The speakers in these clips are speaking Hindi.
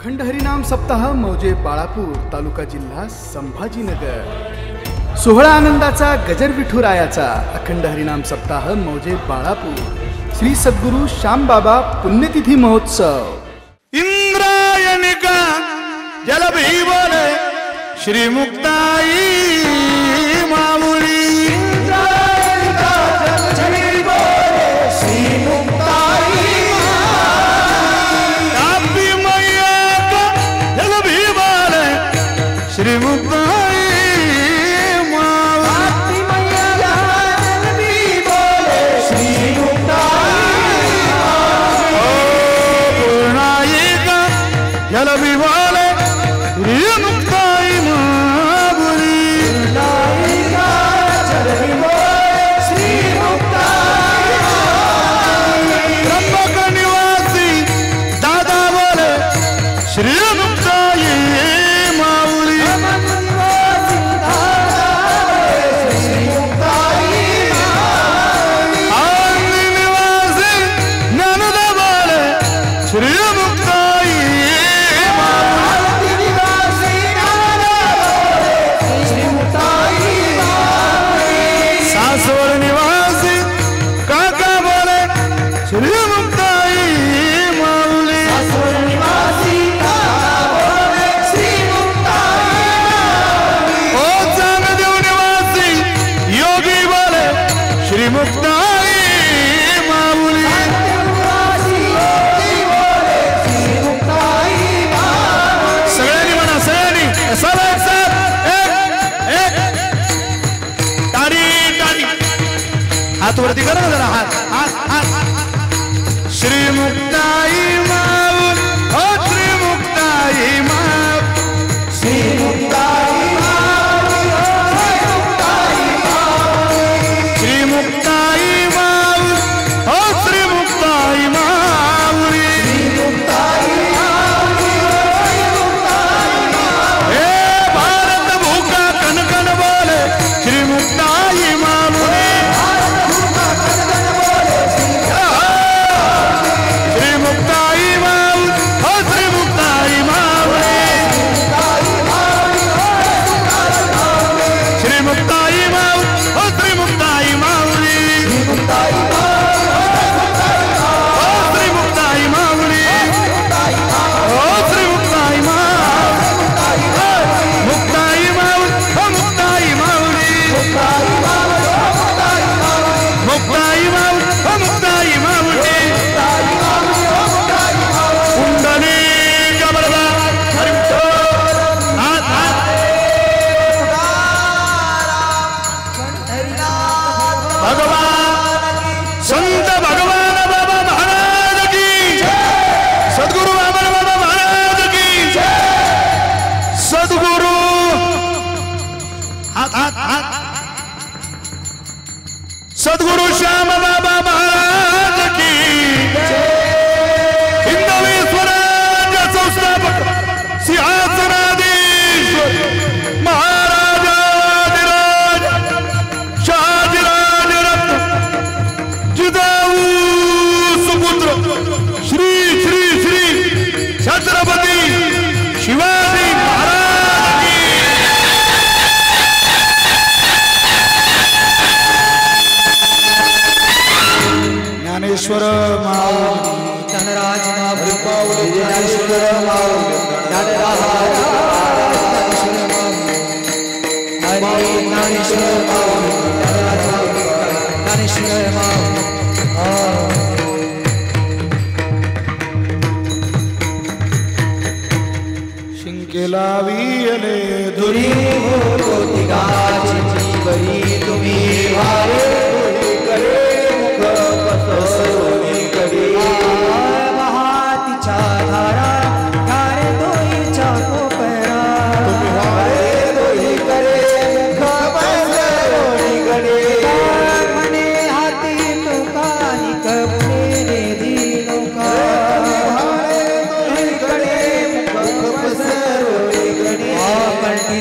अखंड हरिनाम सप्ताह मौजे बाळापूर तालुका जिल्हा संभाजीनगर। सोहळा आनंदाचा गजर विठुरायाचा अखंड हरिनाम सप्ताह मौजे बाळापूर श्री सद्गुरु श्यामबाबा पुण्यतिथी महोत्सव। इंद्रायणिका जलभीवरे श्री मुक्ताई माऊली श्री मुक्ताई माऊली श्री पूर्णायिका जलविवाले श्री मुक्ताई माऊली त्र्यंबक निवासी दादा बोले श्री मुक्ताई हाथ वरती करा जरा हात हात हात श्री मुक्ताई माऊली हो श्री मुक्ताई माऊली श्री मुक्ताई माऊली श्री मुक्ताई माऊली हो श्री मुक्ताई माऊली हे भारत भूका कनकन बोले श्री मुक्ताई माऊली संत भगवान बाबा महाराज की सद्गुरु बाबा महाराज की सद्गुरु हाथ हाथ हाथ सद्गुरु श्याम बाबा महाराज की हिंदवी स्वराज्य संस्थापक सिंहासनाधीश्वर महाराजाधिराज शाहजीराज रत्न सुपुत्र श्री श्री श्री छत्रपती शिवाजी महाराज की ज्ञानेश्वर माऊली धनराज माऊली ज्ञानेश्वर माऊली ज्ञानेश्वर माऊली ज्ञानेश्वर माऊली शिंकेलावियले धुरी हो तिगाची जीवरी तुम्ही वारे करे मुख पसरोनी करी महातीच्या धारा गारे दोईच्या कोपरा तुम्ही वारे दोई करे मुख पसरोनी करी मने हाती तुकानी कबने दी नौका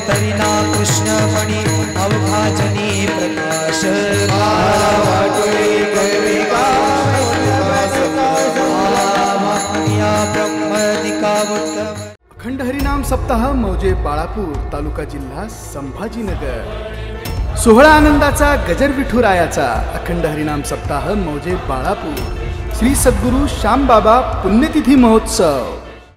तरीना कृष्णमणी अवघाजनी प्रकाश ब्रह्मदिका अखंड हरिनाम सप्ताह मौजे बाळापूर तालुका जिल्हा संभाजीनगर। सोहळा आनंदाचा गजर विठुरायाचा अखंड हरिनाम सप्ताह मौजे बाळापूर श्री सद्गुरू श्यामबाबा पुण्यतिथी महोत्सव।